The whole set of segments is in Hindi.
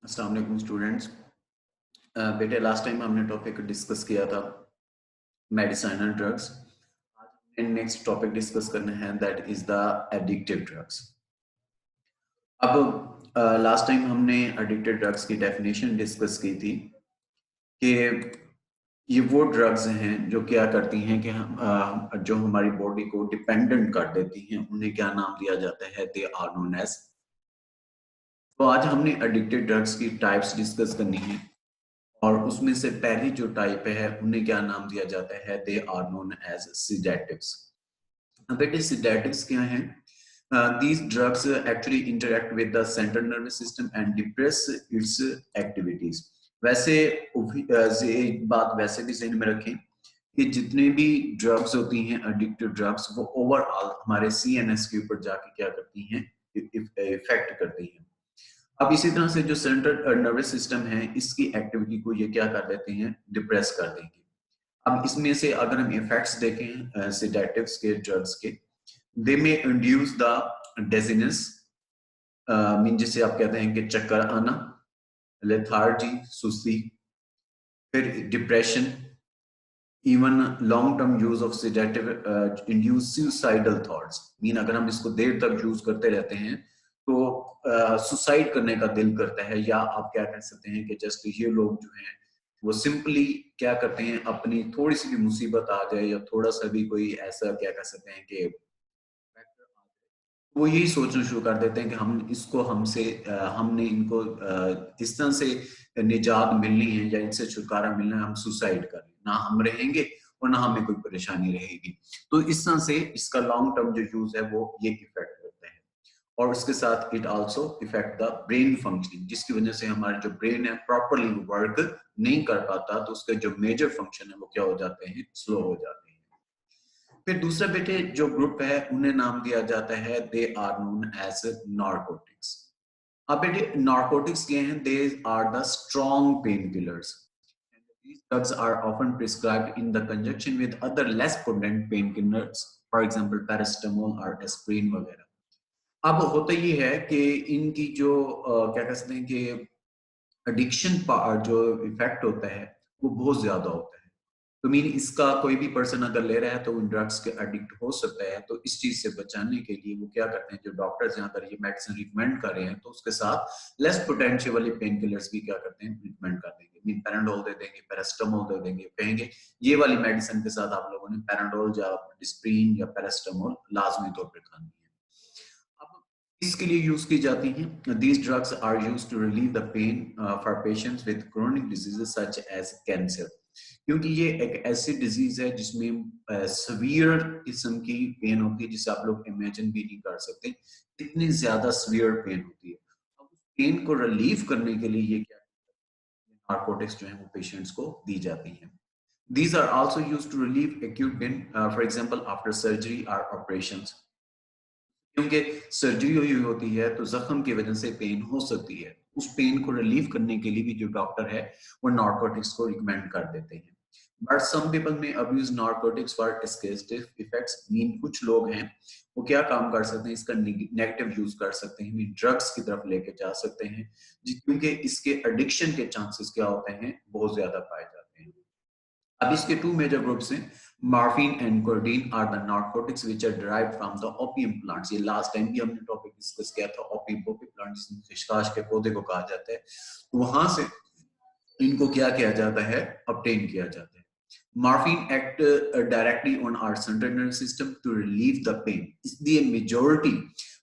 अस्सलाम वालेकुम स्टूडेंट्स। बेटे लास्ट टाइम हमने टॉपिक डिस्कस किया था मेडिसिन एंड ड्रग्स। आज हमने नेक्स्ट टॉपिक डिस्कस करना है that is the addictive drugs. अब लास्ट टाइम हमने एडिक्टिव ड्रग्स की डेफिनेशन डिस्कस की थी कि ये वो ड्रग्स हैं जो क्या करती हैं कि हम जो हमारी बॉडी को डिपेंडेंट कर देती हैं, उन्हें क्या नाम दिया जाता है, दे आर नोन एज। तो आज हमने एडिक्टिव ड्रग्स की टाइप्स डिस्कस करनी है और उसमें से पहली जो टाइप है उन्हें क्या नाम दिया जाता है, they are known as sedatives. बेटे सिडेटिव्स क्या हैं? These drugs actually interact with the central nervous system and depress its activities. वैसे एक बात वैसे भी ज़हन में रखें कि जितने भी ड्रग्स होती हैं एडिक्टिव ड्रग्स, वो ओवरऑल हमारे सीएनएस के ऊपर जाके क्या करती हैं, इफेक्ट करती हैं। अब इसी तरह से जो सेंट्रल नर्वस सिस्टम है, इसकी एक्टिविटी को ये क्या कर देते हैं, डिप्रेस कर देंगे। अब इसमें से अगर हम इफेक्ट्स देखें सेडेटिव्स के, ड्रग्स के, दे में इंड्यूस द डेजिनेस, मीन जिसे आप कहते हैं कि चक्कर आना, लेथार्जी सुस्ती, फिर depression, even long term use of sedative induce suicidal thoughts. Mean अगर हम इसको देर तक यूज करते रहते हैं तो सुसाइड करने का दिल करता है, या आप क्या कह सकते हैं कि जस्ट ये लोग जो हैं वो सिंपली क्या करते हैं, अपनी थोड़ी सी भी मुसीबत आ जाए या थोड़ा सा भी कोई ऐसा क्या कह सकते हैं कि वो यही सोचना शुरू कर देते हैं कि हम इसको हमसे हमने इनको इस तरह से निजात मिलनी है या इनसे छुटकारा मिलना है, हम सुसाइड कर लें, ना हम रहेंगे और ना हमें कोई परेशानी रहेगी। तो इस तरह से इसका लॉन्ग टर्म जो यूज है वो ये इफेक्ट करता है। और उसके साथ it also effect the brain functioning, जिसकी वजह से हमारा जो ब्रेन है प्रॉपरली वर्क नहीं कर पाता, तो उसके जो मेजर फंक्शन है वो क्या हो जाते हैं, स्लो हो जाते हैं। फिर दूसरा बेटे जो ग्रुप है उन्हें नाम दिया जाता है, they are known as narcotics. अब बेटे नार्कोटिक्स क्या हैं, they are the strong pain killers. These drugs are often prescribed in the conjunction with other less potent painkillers, for example paracetamol और एस्प्रिन वगैरह। अब होता ये है कि इनकी जो क्या कह सकते हैं कि एडिक्शन जो इफेक्ट होता है वो बहुत ज्यादा होता है। तो मीन इसका कोई भी पर्सन अगर ले रहा है तो ड्रग्स के एडिक्ट हो सकता है। तो इस चीज से बचाने के लिए वो क्या करते हैं, जो डॉक्टर्स यहाँ पर ये मेडिसिन रिकमेंड कर रहे हैं, तो उसके साथ लेस पोटेंशियल वाली पेन किलर्स भी क्या करते हैं, रिकमेंड कर देंगे। मीन पैराडोल दे देंगे, पैरास्टामोल दे देंगे, कहेंगे ये वाली मेडिसिन के साथ आप लोगों ने पैराडोल या डिस्प्रिन या पैरास्टामोल लाजमी तौर पर खानी है। अब इसके लिए यूज की जाती हैं, these drugs are used to relieve the pain for patients with chronic diseases such as cancer। क्योंकि ये एक ऐसी डिजीज है जिसमें सवियर किस्म की पेन होती है, जिसे आप लोग इमेजिन भी नहीं कर सकते, इतनी ज्यादा सवियर पेन होती है। अब उस पेन को रिलीव करने के लिए ये क्या नार्कोटिक्स जो है वो पेशेंट्स को दी जाती हैं। These are also used to relieve acute pain, for example after surgery or operations। क्योंकि सर्जरी हुई होती है तो जख्म की वजह से पेन हो सकती है, उस पेन को रिलीव करने के लिए भी जो डॉक्टर है वो नार्कोटिक्स को रिकमेंड कर देते हैं। बट सम पीपल में abuse narcotics for escapist effects. Mean कुछ लोग हैं वो क्या काम कर सकते हैं, इसका नेगेटिव यूज कर सकते हैं, मीन ड्रग्स की तरफ लेके जा सकते हैं, क्योंकि इसके एडिक्शन के चांसेस क्या होते हैं, बहुत ज्यादा पाए जाते हैं। अब इसके टू मेजर ग्रुप्स हैं, morphine and codeine are the narcotics which are derived from the opium plants. ये लास्ट टाइम भी हमने टॉपिक डिस्कस किया था, ओपियम पोपी प्लांट जिसमें खिशखाश के पौधे को कहा जाता है, तो वहां से इनको क्या किया जाता है, ऑब्टेन किया जाता है। Morphine act directly on our central nervous system to relieve the pain. इसलिए मेजॉरिटी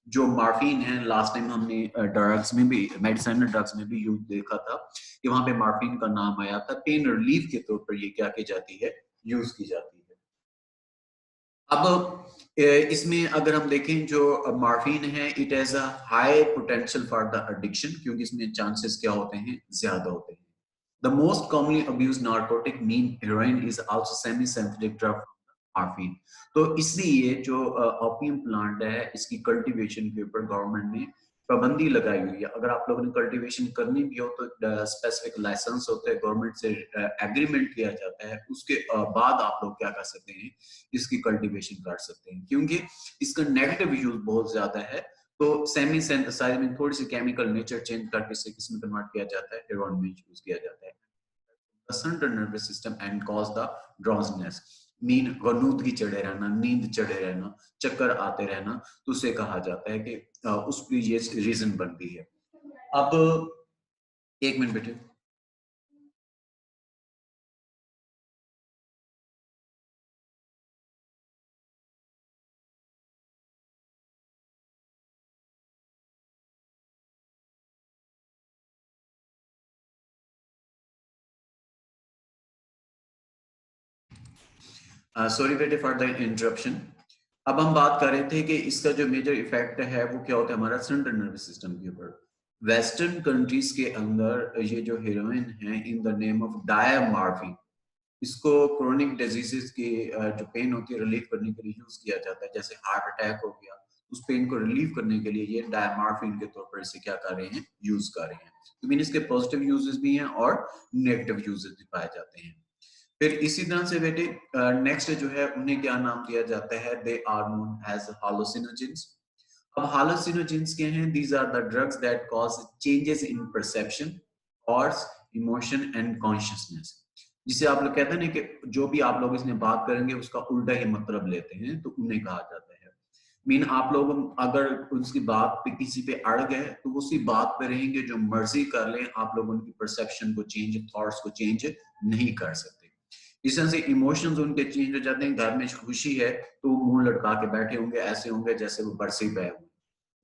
जो मॉर्फिन है, लास्ट टाइम हमने ड्रग्स में भी, मेडिसिन ड्रग्स में भी यूज देखा था कि वहां पे मॉर्फिन का नाम आया था, पेन रिलीफ के तौर पर ये क्या की जाती है, यूज की जाती है। अब इसमें अगर हम देखें जो मॉर्फिन है, it has a high potential for the addiction, क्योंकि इसमें चांसेस क्या होते हैं, ज्यादा होते हैं। The most commonly abused narcotic mean heroin is also semi-synthetic drug morphine। तो इसलिए जो ओपियम प्लांट है इसकी कल्टीवेशन के ऊपर गवर्नमेंट ने पाबंदी लगाई हुई है। अगर आप लोगों ने कल्टीवेशन करनी भी हो तो स्पेसिफिक लाइसेंस होता है, गवर्नमेंट से एग्रीमेंट किया जाता है, उसके बाद आप लोग क्या कर सकते हैं, इसकी कल्टीवेशन कर सकते हैं, क्योंकि इसका नेगेटिव यूज बहुत ज्यादा है। तो सेमी सिंथेसाइज में थोड़ी सी केमिकल नेचर चेंज करके इसे किसमें कन्वर्ट किया जाता है, हेरोइन में यूज किया जाता है। Central nervous system and cause the drowsiness, mean गनूदगी चढ़े रहना, नींद चढ़े रहना, चक्कर आते रहना, तो उसे कहा जाता है कि उसकी ये रीजन बनती है। अब एक मिनट बेटे। सॉरी बेटे फॉर द इंटरप्शन। अब हम बात कर रहे थे कि इसका जो मेजर इफेक्ट है वो क्या होता है हमारा सेंट्रल नर्वस सिस्टम के ऊपर। वेस्टर्न कंट्रीज के अंदर ये जो हीरोइन है इन द नेम ऑफ डायमार्फिन, इसको क्रोनिक डिजीजेस की जो पेन होती है रिलीव करने के लिए यूज किया जाता है। जैसे हार्ट अटैक हो गया, उस पेन को रिलीव करने के लिए ये डायमार्फिन के तौर पर इसे क्या कर रहे हैं, यूज कर रहे हैं। तो मीन इसके पॉजिटिव यूजेस भी हैं और नेगेटिव यूजेस भी पाए जाते हैं। फिर इसी तरह से बेटे नेक्स्ट जो है उन्हें क्या नाम दिया जाता है, they are known as hallucinogens. अब हालुसिनोजेंस क्या हैं, these are the drugs that cause changes in perception, thoughts, emotion and consciousness. जिसे आप लोग कहते हैं ना कि जो भी आप लोग इसमें बात करेंगे उसका उल्टा ही मतलब लेते हैं, तो उन्हें कहा जाता है। मीन आप लोग अगर उसकी बात पे किसी पे अड़ गए तो उसी बात पे रहेंगे, जो मर्जी कर लें, आप लोग उनकी परसेप्शन को चेंज, थॉट्स को चेंज नहीं कर सकते। इस तरह से इमोशंस उनके चेंज हो जाते हैं। घर में खुशी है तो वो मुंह लटका के बैठे होंगे, ऐसे होंगे जैसे वो बरसी पे होंगे।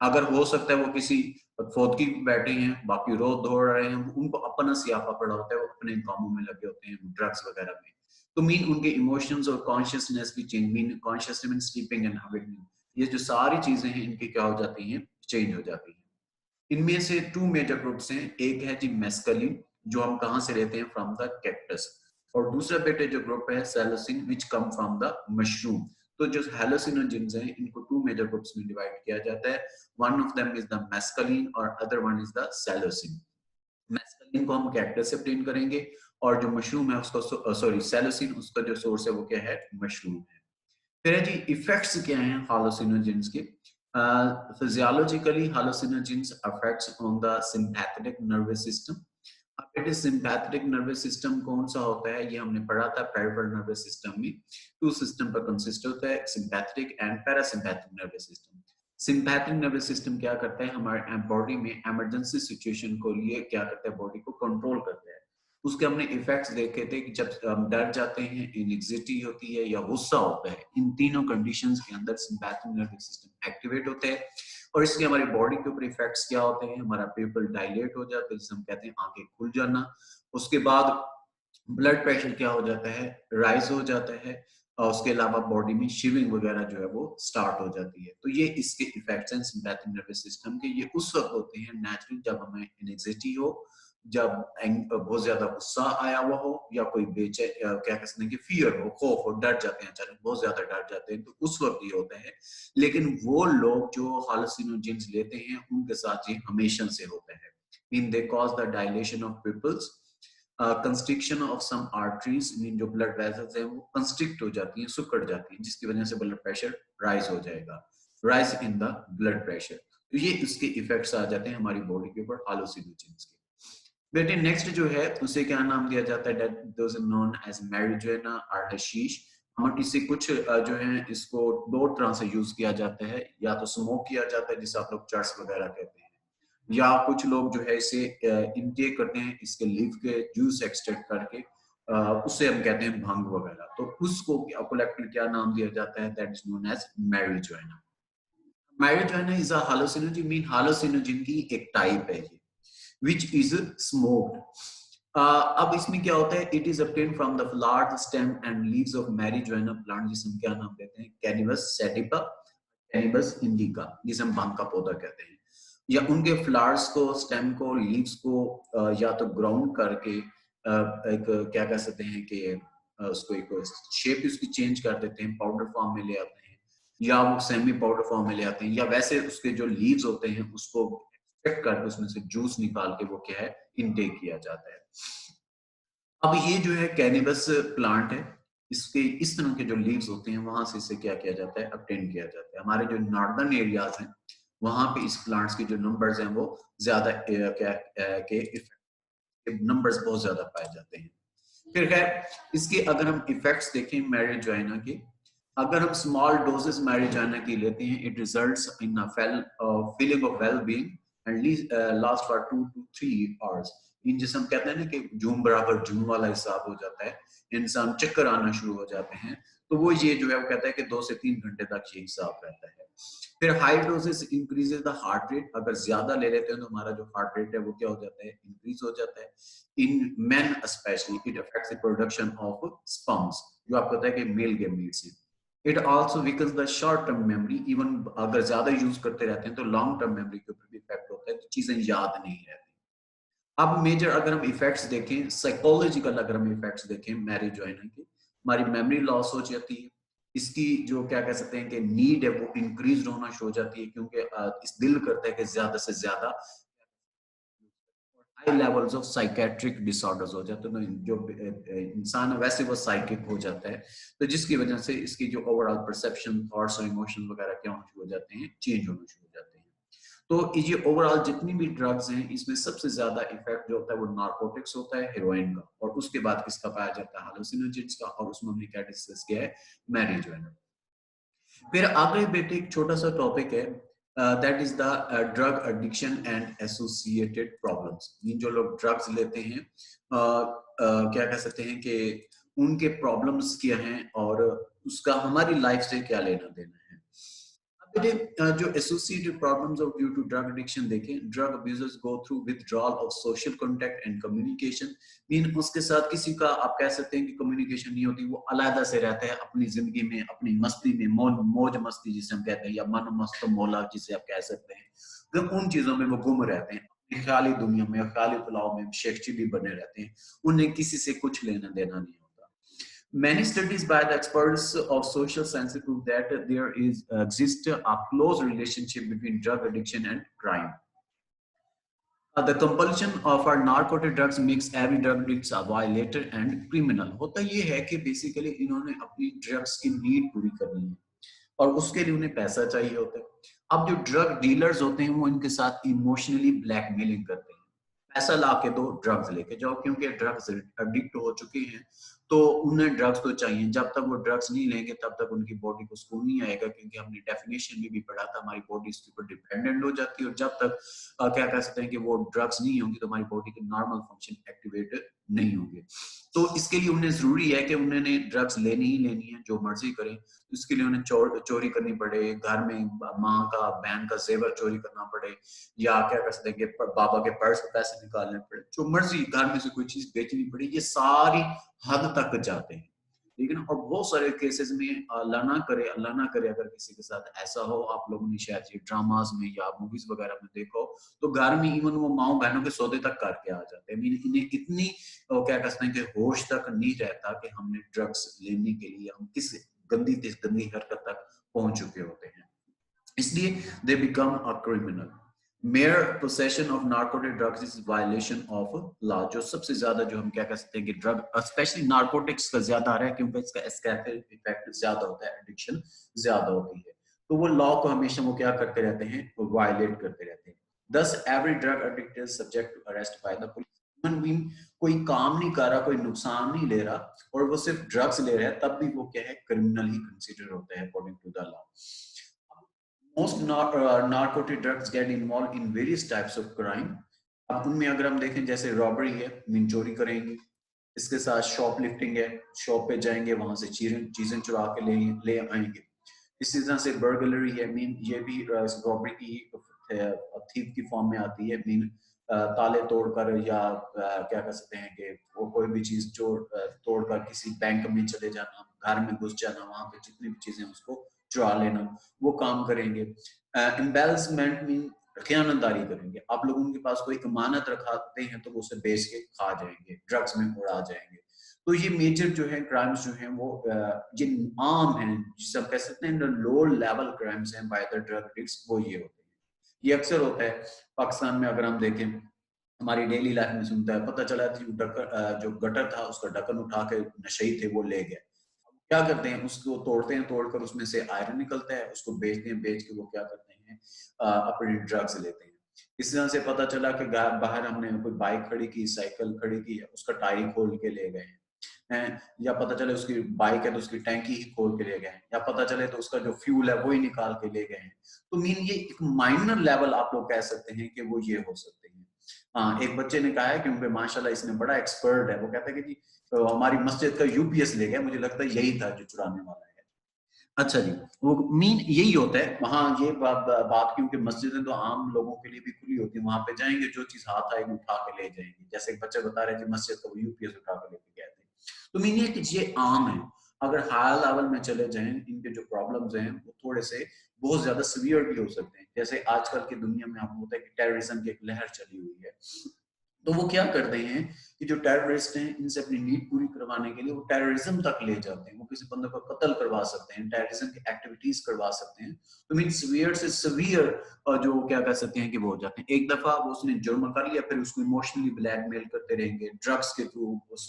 अगर हो सकता है वो किसी फौतगी बैठे हैं, बाकी रो दौड़ रहे हैं, उनको अपना सियापा पड़ा होता है, वो अपने कामों में लगे होते हैं, ड्रग्स वगैरह में। तो मीन उनके इमोशंस और कॉन्शियसनेस भी change, mean consciousness mean sleeping and awakening, ये जो सारी चीजें हैं इनकी क्या हो जाती हैं, चेंज हो जाती हैं। इनमें से टू मेजर ग्रुप्स हैं, एक है जी मेस्कलिन, जो हम कहां से लेते हैं, फ्रॉम द कैक्टस, और दूसरा बेटे जो ग्रुप है psilocybin, which come from the mushroom. तो जो हेलोसिनोजेंस हैं इनको टू मेजर ग्रुप्स में डिवाइड किया जाता है। One of them is the mescaline और other one is the psilocybin. Mescaline को हम कैक्टस से obtain करेंगे, और जो मशरूम है उसको सॉरी सेलोसिन, उसका जो सोर्स है वो क्या है, मशरूम है। फिर है जी इफेक्ट्स क्या हैं हालुसिनोजेंस के। Physiologically hallucinogens affects on the sympathetic nervous system. अब बेटे सिंपैथेटिक नर्वस सिस्टम कौन सा होता है, ये हमने पढ़ा था पेरिफेरल नर्वस सिस्टम में। टू सिस्टम पर कंसिस्ट होता है, sympathetic and parasympathetic nervous system. Sympathetic nervous system क्या करता है, हमारे बॉडी में इमरजेंसी सिचुएशन को लिए क्या करता है, बॉडी को कंट्रोल करता है। उसके हमने इफेक्ट्स देखे थे कि जब हम डर जाते हैं, एंग्जायटी होती है या गुस्सा होता है, इन तीनों कंडीशंस के अंदर सिंपैथिक नर्वस सिस्टम एक्टिवेट होते हैं। और इसके हमारी बॉडी के ऊपर इफेक्ट्स क्या होते हैं, हमारा पेपल डायलेट हो जाता है, जिसे हम कहते हैं आंखें खुल जाना। उसके बाद ब्लड प्रेशर क्या हो जाता है, राइज हो जाता है। और उसके अलावा बॉडी में शिवरिंग वगैरह जो है वो स्टार्ट हो जाती है। तो ये इसके इफेक्ट्स हैं सिंपैथिक नर्वस सिस्टम के। ये उस वक्त होते हैं नेचुरली जब हमें एंग्जायटी हो, जब बहुत ज्यादा गुस्सा आया हुआ हो, या कोई क्या कह सकते हैं कि फियर हो, खौफ हो, डर जाते हैं, अचानक बहुत ज्यादा डर जाते हैं, तो उस वक्त ये होता है। लेकिन वो लोग जो हालुसिनोजेंस लेते हैं उनके साथ ये हमेशा से होता है। Mean they cause the dilation of pupils, constriction of some arteries, mean जो ब्लड वेसल्स है वो कंस्ट्रिक्ट हो जाती हैं, सिकुड़ जाती हैं, जिसकी वजह से ब्लड प्रेशर राइज हो जाएगा, rise in the blood pressure. तो ये इसके इफेक्ट्स आ जाते हैं हमारी बॉडी के ऊपर हालुसिनोजेंस के। बेटे नेक्स्ट जो है उसे क्या नाम दिया जाता है, दोज नोन एज मैरिजुआना और हशीश। हम इसे कुछ जो है इसको दो तरह से यूज किया जाता है, या तो स्मोक किया जाता है जिसे आप लोग चर्स वगैरह कहते हैं, या कुछ लोग जो है इसे इनटेक करते हैं, इसके लीफ के जूस एक्सट्रैक्ट करके, उससे हम कहते हैं भंग वगैरह। तो उसको कलेक्टिवली क्या नाम दिया जाता है, that is known as marijuana. Marijuana is a hallucinogen, mean hallucinogen की एक टाइप है ये, which is smoked. अब इसमें क्या होता है, it is obtained from the flower, stem and leaves of marijuana plant, जिसे हम क्या नाम देते हैं, Cannabis sativa, Cannabis indica, जिसे हम भांग का पौधा कहते हैं। या उनके फ्लावर्स को, स्टेम को, लीव्स को या तो ग्राउंड करके एक क्या कह सकते हैं कि उसको एक शेप उसकी चेंज कर देते हैं, पाउडर फॉर्म में ले आते हैं, या वो सेमी पाउडर फॉर्म में ले आते हैं, या वैसे उसके जो लीव्स होते हैं उसको एक्सट्रैक्ट करके उसमें से जूस निकाल के वो क्या है, इनटेक किया जाता है। अब ये जो है कैनिबस प्लांट है, इसके इस तरह के जो लीव्स होते हैं वहां से इसे क्या किया जाता है, ऑब्टेन किया जाता है। हमारे जो नॉर्दर्न एरियाज हैं वहां पे इस प्लांट्स के जो नंबर्स हैं वो ज्यादा नंबर्स बहुत ज्यादा पाए जाते हैं। फिर खैर इसके अगर हम इफेक्ट्स देखें मैरिजुआना के, अगर हम स्मॉल डोजेस मैरिजुआना की लेते हैं, it results in a feeling of well being and last for 2 to 3 hours। इन जिसे हम कहते हैं ना कि झूम बराबर झूम वाला हिसाब हो जाता है, इंसान चक्कर आना शुरू हो जाते हैं, तो वो ये जो है वो कहता है कि 2 से 3 घंटे तक ये हिसाब रहता है। फिर high doses increases the heart rate, अगर ज्यादा ले लेते हैं तो हमारा जो हार्ट रेट है वो क्या हो जाता है, इंक्रीज हो जाता है। In men specially it affects the production of sperms, जो आपको पता है कि मेल गैमीट्स हैं। It also weakens the short term memory, even अगर ज्यादा यूज करते रहते हैं तो लॉन्ग टर्म मेमोरी के ऊपर भी इफेक्ट होता है, तो चीजें याद नहीं रहती। अब मेजर अगर हम इफेक्ट्स देखें, साइकोलॉजिकल अगर हम इफेक्ट्स देखें मैरिजुआना के, हमारी मेमोरी लॉस हो जाती है, इसकी जो क्या कह सकते हैं कि नीड है वो इंक्रीज होना शुरू हो जाती है, क्योंकि इस दिल करता है कि ज्यादा से ज्यादा। High levels of psychiatric disorders हो जाते हैं, जो इंसान है वैसे वो साइकिक हो जाता है, तो जिसकी वजह से इसकी जो ओवरऑल परसेप्शन, थॉट्स और इमोशन वगैरह क्या होना शुरू हो जाते हैं, चेंज होना शुरू हो जाते हैं। तो ये ओवरऑल जितनी भी ड्रग्स हैं इसमें सबसे ज्यादा इफेक्ट जो होता है वो नार्कोटिक्स होता है, हेरोइन का, और उसके बाद किसका पाया जाता है, हालुसिनोजेंस का, और उसमें हमने क्या डिस्कस किया है, मैरिजुआना। फिर आगे बेटे एक छोटा सा टॉपिक है, that is the drug addiction and associated problems. ये जो लोग ड्रग्स लेते हैं क्या कह सकते हैं कि उनके प्रॉब्लम्स क्या हैं और उसका हमारी लाइफ से क्या लेना देना है। अब बेटे जो associated problems of due to drug addiction देखें, drug abusers go through withdrawal of social contact and communication. Mean उसके साथ किसी का आप कह सकते हैं कि कम्युनिकेशन नहीं होती, वो अलग से रहता है अपनी जिंदगी में, अपनी मस्ती में, मौज मस्ती जिसे हम कहते हैं, या मन मस्त मौला जिसे आप कह सकते हैं, तो उन चीजों में वो गुम रहते हैं, अपनी ख्याली दुनिया में, ख्याली पुलाव में शेख चिली बने रहते हैं, उन्हें किसी से कुछ लेना देना नहीं होता। Many studies by the experts of social science prove that there is exists a close relationship between drug addiction and crime. The compulsion of our narcotic drugs makes every drug addict a violator and criminal. होता ये है कि बेसिकली इन्होंने अपनी ड्रग्स की नीड पूरी करनी है और उसके लिए उन्हें पैसा चाहिए होता है। अब जो ड्रग डीलर्स होते हैं वो इनके साथ इमोशनली ब्लैकमेलिंग करते हैं, पैसा ला के दो, ड्रग्स लेके जाओ, क्योंकि ड्रग्स एडिक्ट हो चुके हैं तो उन्हें ड्रग्स तो चाहिए। जब तक वो ड्रग्स नहीं लेंगे तब तक उनकी बॉडी को सुकून नहीं आएगा, क्योंकि हमने डेफिनेशन में भी पढ़ा था हमारी बॉडी इसके ऊपर डिपेंडेंट हो जाती है, और जब तक क्या कह सकते हैं कि वो ड्रग्स नहीं होंगी तो हमारी बॉडी के नॉर्मल फंक्शन एक्टिवेट नहीं होंगे। तो इसके लिए उन्हें जरूरी है कि उन्होंने ड्रग्स लेनी ही लेनी है, जो मर्जी करें। इसके लिए उन्हें चोरी करनी पड़े, घर में माँ का बहन का जेवर चोरी करना पड़े, या क्या कर सकते हैं कि बाबा के पर्स से पैसे निकालने पड़े, जो मर्जी घर में से कोई चीज बेचनी पड़ी, ये सारी हद तक जाते हैं। ठीक है ना। और बहुत सारे केसेस में अल्लाह ना करे अगर किसी के साथ ऐसा हो, आप लोगों ने शायद ये ड्रामास में या मूवीज वगैरह में देखो, तो घर में इवन वो माओ बहनों के सौदे तक करके आ जाते हैं। इन्हें इतनी क्या कहते हैं कि होश तक नहीं रहता कि हमने ड्रग्स लेने के लिए हम किस गंदी हरकत तक पहुंच चुके होते हैं, इसलिए they become a criminal. Mayor possession of narcotic drugs is violation of law. जो सबसे ज्यादा जो हम क्या कह सकते हैं कि ड्रग स्पेशली नार्कोटिक्स का ज्यादा आ रहा है, क्योंकि इसका एस्कैपिल इफेक्ट ज्यादा होता है, एडिक्शन ज्यादा होती है, तो वो लॉ को हमेशा वो क्या करते रहते हैं, वो वायलेट करते रहते हैं। Thus every drug addict is subject to arrest by the police. कोई काम नहीं कर रहा, कोई नुकसान नहीं ले रहा, और वो सिर्फ ड्रग्स ले रहा है, तब भी वो क्या है, क्रिमिनल ही कंसिडर होता है according to the law. Most narcotic drugs get involved in various types of crime. अब उनमें अगर हम देखें जैसे रॉबरी है, मीन चोरी करेंगे, इसके साथ शॉप लिफ्टिंग है, शॉप पे जाएंगे, वहां से चीजें चुरा के ले आएंगे। इसी तरह से बर्गलरी है, मीन ये भी रॉबरी की थीफ की फॉर्म में आती है, मीन ताले तोड़कर या क्या कह सकते हैं कि वो कोई भी चीज तोड़कर किसी बैंक में चले जाना, घर में घुस जाना, वहां पे जितनी भी चीजें उसको चुरा लेना, वो काम करेंगे। एम्बेरसमेंट मीन खयानतदारी करेंगे, आप लोग उनके पास कोई अमानत रखाते हैं तो वो उसे बेच के खा जाएंगे, ड्रग्स में उड़ा जाएंगे। तो ये मेजर जो है क्राइम्स जो हैं वो ये आम हैं, जिसे हम कह सकते हैं लो लेवल क्राइम्स हैं बाय द ड्रग एडिक्ट्स, वो ये होते हैं। ये अक्सर होता है पाकिस्तान में, अगर हम देखें हमारी डेली लाइफ में सुनता है, पता चला जो गटर था उसका ढक्कन उठा के नशई थे वो ले गए, क्या करते हैं उसको तोड़ते हैं, तोड़कर उसमें से आयरन निकलता है, उसको बेचते हैं, बेच के वो क्या करते हैं हैं, अपने ड्रग्स लेते हैं। इस तरह से पता चला कि बाहर हमने कोई बाइक खड़ी की, साइकिल खड़ी की, उसका टायर खोल के ले गए हैं, या पता चले उसकी बाइक है तो उसकी टैंकी ही खोल के ले गए हैं, या पता चले तो उसका जो फ्यूल है वो ही निकाल के ले गए हैं। तो मीन ये एक माइनर लेवल आप लोग कह सकते हैं कि वो ये हो सकते हैं। हाँ, एक बच्चे ने कहा है क्योंकि माशाल्लाह इसमें बड़ा एक्सपर्ट है, वो कहता है कि जी तो हमारी मस्जिद का यूपीएस ले गया, मुझे लगता है यही था जो चुराने वाला है। अच्छा जी, वो मीन यही होता है वहाँ, ये बात क्योंकि मस्जिदें तो आम लोगों के लिए भी खुली होती है, वहां पे जाएंगे जो चीज हाथ आएगी उठा के ले जाएंगे। जैसे एक बच्चे बता रहे थे मस्जिद का वो यूपीएस उठा के लेके गए थे। तो मीन ये आम है। अगर हाई लेवल में चले जाएं, इनके जो प्रॉब्लम्स हैं वो थोड़े से बहुत ज्यादा सीवियर भी हो सकते हैं। जैसे आजकल की दुनिया में आपको होता है कि टेररिज्म की एक लहर चली हुई है, तो वो क्या करते हैं कि जो टेररिस्ट हैं इनसे अपनी नीड पूरी करवाने के लिए वो टेररिज्म तक ले जाते हैं। वो किसी बंदे को कत्ल करवा सकते हैं, टेररिज्म की एक्टिविटीज करवा सकते हैं। तो मीन सीवियर से सीवियर जो क्या कह सकते हैं कि वो हो जाते हैं। एक दफा वो उसने जुर्म कर लिया, फिर उसको इमोशनली ब्लैकमेल करते रहेंगे, ड्रग्स के थ्रू, उस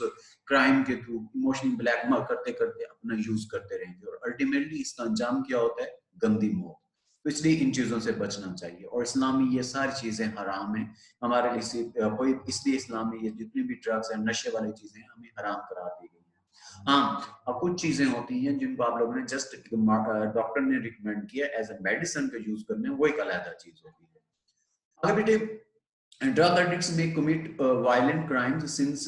क्राइम के थ्रू इमोशनली ब्लैकमेल करते करते अपना यूज करते रहेंगे, और अल्टीमेटली इसका अंजाम क्या होता है? गंदी मौत। तो इसलिए इन चीजों से बचना चाहिए, और इस्लाम में ये सारी चीजें हराम है हमारे लिए। कोई इसलिए इस्लाम में ये जितनी भी ड्रग्स है, नशे वाली चीजें हमें हराम करा दी गई है। हाँ, अब कुछ चीजें होती हैं जिनको आप लोगों ने जस्ट डॉक्टर ने रिकमेंड किया एज ए मेडिसिन का यूज करने, वो एक अलग चीज होती है। आगे बेटे, drug addicts may commit violent crimes since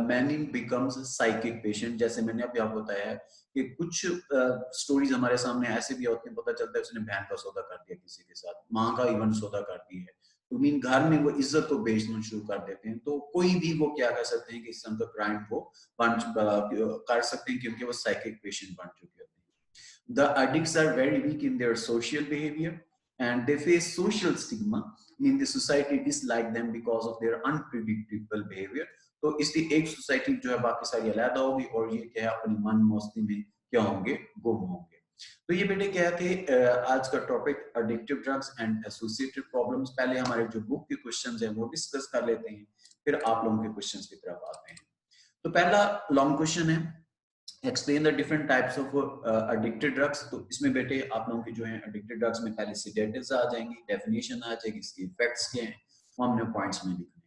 many becomes psychic patient। जैसे मैंने अभी आपको बताया कि कुछ स्टोरीज हमारे सामने ऐसे भी होती हैं, पता चलता है उसने बहन का सौदा कर दिया किसी के साथ, माँ का इवन सौदा कर दी है, तो मीन घर में वो इज्जत को बेचना शुरू कर देते हैं। तो कोई भी वो क्या कर सकते हैं कि इस तरह का क्राइम वो कर सकते हैं, क्योंकि वो साइकिक पेशेंट बन चुके होते हैं। The addicts are very weak in their social behavior and they face social stigma in the society dislike them because of their unpredictable behavior। तो इसलिए एक सोसाइटी जो है बाकी सारी अलग होगी, और ये क्या है अपनी मन मस्ती में क्या होंगे? गुम होंगे। तो ये बेटे क्या थे आज का topic addictive drugs and associated problems. पहले हमारे जो बुक के क्वेश्चंस हैं वो डिस्कस कर लेते हैं, फिर आप लोगों के क्वेश्चंस की तरफ आते हैं। तो पहला लॉन्ग क्वेश्चन है, explain the different types of addicted drugs. तो इसमें बेटे आप लोगों की जो है एडिक्टेड ड्रग्स में पहले सेडेटिव्स आ जाएंगी, डेफिनेशन आ जाएगी, इसके इफेक्ट्स क्या हैं वो हमने पॉइंट्स में लिखने हैं।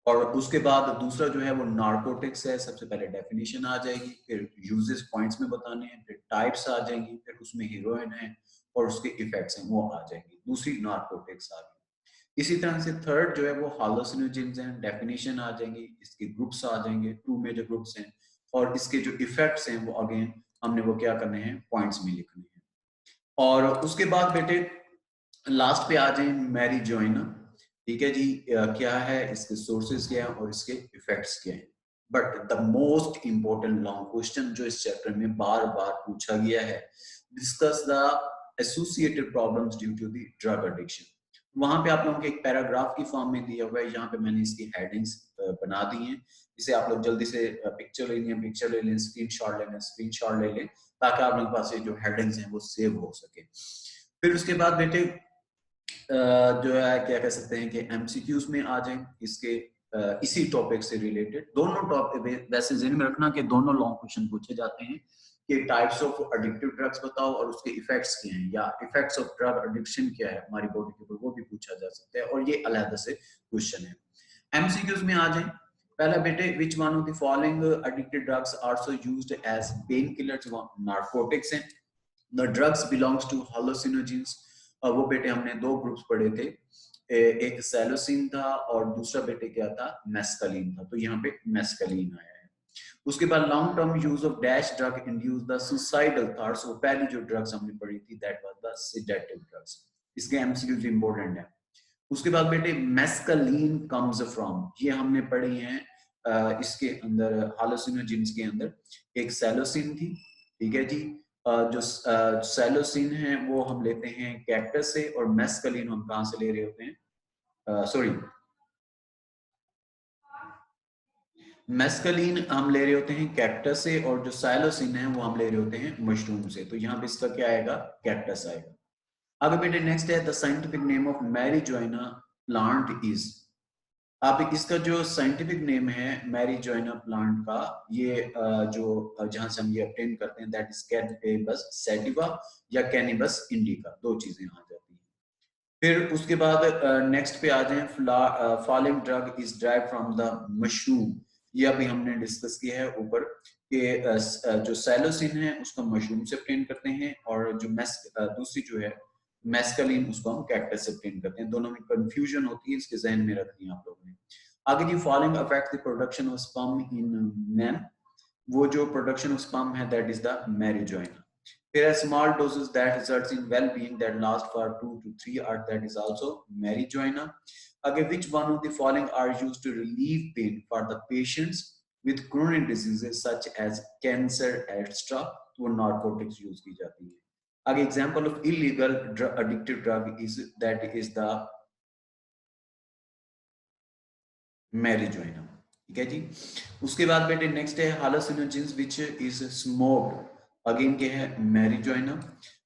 और उसके बाद दूसरा जो है वो नार्कोटिक्स है, सबसे पहले डेफिनेशन आ जाएगी, फिर यूजेस पॉइंट्स में बताने हैं, फिर टाइप्स आ जाएंगी, फिर उसमें हीरोइन है और उसके इफेक्ट्स हैं वो आ जाएंगी, दूसरी नार्कोटिक्स आ गई। इसी तरह से थर्ड जो है वो हालुसिनोजेंस हैं, डेफिनेशन आ जाएंगी, इसके ग्रुप्स आ जाएंगे, 2 मेजर ग्रुप्स हैं, और इसके जो इफेक्ट्स हैं वो अगेन हमने वो क्या करने हैं? पॉइंट्स में लिखने हैं। और उसके बाद बेटे लास्ट पे आ जाए मैरिजुआना। ठीक है जी, क्या है, इसके सोर्सेज क्या है और इसके इफेक्ट्स क्या हैं। But the most important long question जो इस चैप्टर में बार बार पूछा गया है, discuss the associated problems due to the drug addiction. वहां पे आप लोगों के एक पैराग्राफ की फॉर्म में दिया हुआ है, यहाँ पे मैंने इसकी हेडिंग्स बना दी हैं। इसे आप लोग जल्दी से पिक्चर ले लें, स्क्रीनशॉट ले लें, स्क्रीनशॉट ले लें, ताकि आप लोगों के पास ये जो हेडिंग्स हैं वो सेव हो सके। फिर उसके बाद बेटे जो है क्या कह सकते हैं कि एमसीक्यूज में आ जाए इसके इसी टॉपिक से रिलेटेड। दोनों टॉपिक वैसे ज़हन में रखना कि दोनों लॉन्ग क्वेश्चन पूछे जाते हैं कि टाइप्स ऑफ एडिक्टिव ड्रग्स बताओ और उसके इफेक्ट्स क्या हैं, या इफेक्ट्स ऑफ ड्रग एडिक्शन क्या है हमारी बॉडी के ऊपर, वो भी पूछा जा सकता है, और ये अलग से क्वेश्चन है। एमसीक्यूज में आ जाए। पहला बेटे, which one of the following addictive drugs also used as pain killers? Narcotics हैं। The drugs belongs to hallucinogens. वो बेटे हमने 2 ग्रुप्स पढ़े थे, एक सैलोसिन था और दूसरा बेटे क्या था? मेस्कलीन था। तो यहाँ पे मेस्कलीन आया है। उसके बाद long term use of dash drug induce the suicidal thoughts. वो पहली जो ड्रग्स हमने पढ़ी थी that was the sedative drugs. इसके एमसीक्यूज इंपॉर्टेंट है। उसके बाद बेटे मेस्कलीन कम्स फ्रॉम, ये हमने पढ़ी है इसके अंदर हालुसिनोजेंस के अंदर एक सैलोसिन थी। ठीक है जी, जो सैलोसिन है वो हम लेते हैं कैक्टस से, और मेस्कलीन हम कहां से ले रहे होते हैं? सॉरी, मेस्कलीन हम ले रहे होते हैं कैक्टस से, और जो सैलोसिन है वो हम ले रहे होते हैं मशरूम से। तो यहाँ पे इसका क्या आएगा? कैक्टस आएगा। आगे बेटे नेक्स्ट है, the scientific name of marijuana plant is. आप इसका जो साइंटिफिक नेम है मैरिजुआना प्लांट का, ये जो जहां से हम ये ऑब्टेन करते हैं दैट इज कैनबिस सैटिवा या कैनबिस इंडिका, 2 चीजें आ जाती हैं। फिर उसके बाद नेक्स्ट पे आ जाएं, following drug is drive from the mushroom. ये अभी हमने डिस्कस किया है ऊपर कि जो सैलोसिन है उसको मशरूम से obtain करते हैं, और जो दूसरी जो है मेस्कलिन उसको हम कैक्टस से obtain करते हैं। दोनों में कंफ्यूजन होती है, इसके जहन में रखनी है आप लोगों ने। आगे जी, following affect the production of sperm in man. वो जो प्रोडक्शन ऑफ स्पर्म है that is the marijuana. There are small doses that results in well-being that last for 2 to 3 hours. That is also marijuana. Okay, which one of the following are used to relieve pain for the patients with chronic diseases such as cancer, etc. वो narcotics use की जाती है. आगे example of illegal addictive drug is that is the marijuana. ठीक है जी। उसके बाद बेटे नेक्स्ट है hallucinogens which is smoked, again के है मैरिजुआना।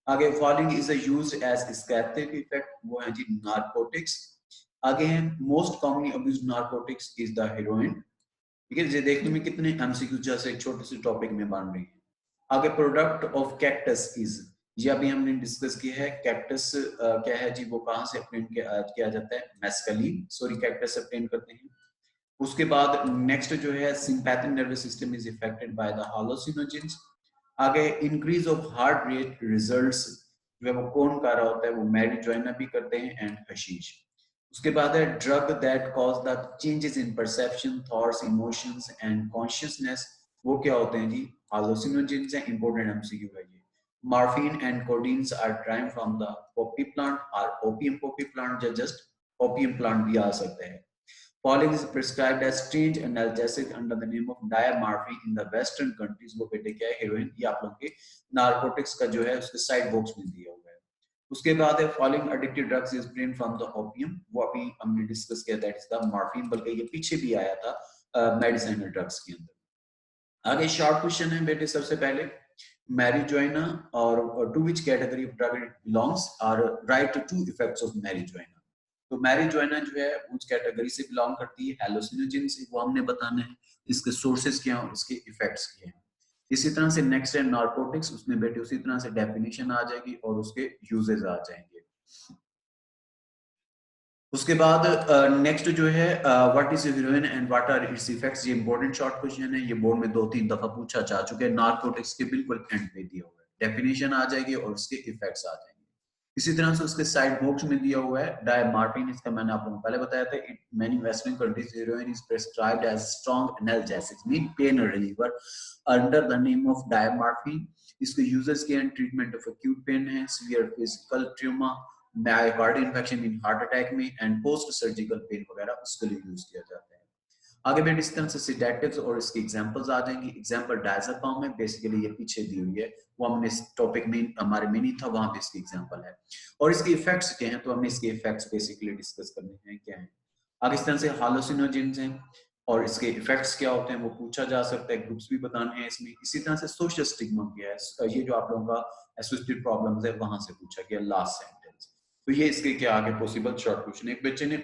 आगे following is used as psychic effect, वो है जी नारकोटिक्स। आगे है most commonly abused narcotics is the heroin. ठीक है, ये देखने में कितने एमसीक्यू जैसे एक छोटे से टॉपिक में बन रही है। आगे प्रोडक्ट ऑफ कैक्टस इज, ये अभी हमने डिस्कस किया है। कैक्टस क्या है जी, वो कहां से obtain किया जाता है, मेस्कलिन सॉरी कैक्टस से obtain करते हैं। उसके बाद नेक्स्ट जो है sympathetic nervous system is affected by the hallucinogens. आगे increase of heart rate results जो है वो कौन कर रहा होता है, वो मैरिजुआना भी करते हैं एंड हशीश। उसके बाद है drug that cause the changes in perception, thoughts, emotions and consciousness, वो क्या होते हैं जी, हालोसिनोजेंस है। इंपॉर्टेंट एमसीक्यू है ये। Morphine and codeines are derived from the poppy plant और ओपियम पॉपी प्लांट, या जस्ट ओपियम प्लांट भी आ सकते हैं। Following is prescribed as strange analgesic under the name of diamorphine in the western countries। वो बेटे क्या है, हेरोइन। ये आप लोगों के नारकोटिक्स का जो है उसके साइड बॉक्स में दिया हुआ है। उसके बाद है following addictive drugs is brain from the opium, वो अभी हमने डिस्कस किया दैट इज द मॉर्फिन, बल्कि ये पीछे भी आया था मेडिसिनल ड्रग्स के अंदर। आगे शॉर्ट क्वेश्चन है बेटे, सबसे पहले मैरिजुआना और to which category of drug it belongs, और write to effects of marijuana. तो मैरिजुआना जो है उस कैटेगरी से बिलोंग करती है, हेलोसिनोजेन से, वो हमने बताना है। इसके सोर्सेज क्या हैं और इसके इफेक्ट्स क्या हैं। इसी तरह से नेक्स्ट है नारकोटिक्स, उसमें बेटे उसी तरह से डेफिनेशन आ जाएगी और उसके यूजेस आ जाएंगे। उसके बाद नेक्स्ट जो है what is heroin and what are its effects, ये इंपॉर्टेंट शॉर्ट क्वेश्चन है, ये बोर्ड में 2-3 दफा पूछा जा चुका है। नारकोटिक्स के बिल्कुल एंड पे दिया हुआ है, डेफिनेशन आ जाएगी और उसके इफेक्ट्स आ जाएंगे। इसी तरह से उसके साइड बॉक्स में दिया हुआ है डायमार्फिन, इसका मैंने आप लोगों को पहले बताया था। It many western countries heroin is prescribed as strong analgesic mean pain reliever under the name of diamorphine. इसके यूजर्स के and treatment of acute pain है, severe physical trauma, myocardial infection in heart attack में एंड पोस्ट सर्जिकल पेन वगैरह उसके लिए यूज किया जाता है। आगे बेटे इस तरह से सेडेटिव्स और इसके एग्जांपल्स आ जाएंगे। एग्जांपल डायज़ेपाम है, बेसिकली ये पीछे दी हुई है, वो हमने इस टॉपिक में हमारे में नहीं था, वहां पे इसकी एग्जांपल है। और इसके इफेक्ट्स क्या हैं, तो हमने इसके इफेक्ट्स बेसिकली डिस्कस करने हैं क्या है। आगे इस तरह से हालोसिनोजेंस हैं और इसके इफेक्ट्स क्या होते हैं वो पूछा जा सकता है, ग्रुप्स भी बताने हैं इसमें। इसी तरह से सोशल स्टिग्मा क्या है, ये जो आप लोगों का एसोसिएटेड प्रॉब्लम्स है वहां से पूछा गया लास्ट सेंटेंस। तो ये इसके क्या आगे पॉसिबल शॉर्ट क्वेश्चन। एक बच्चे ने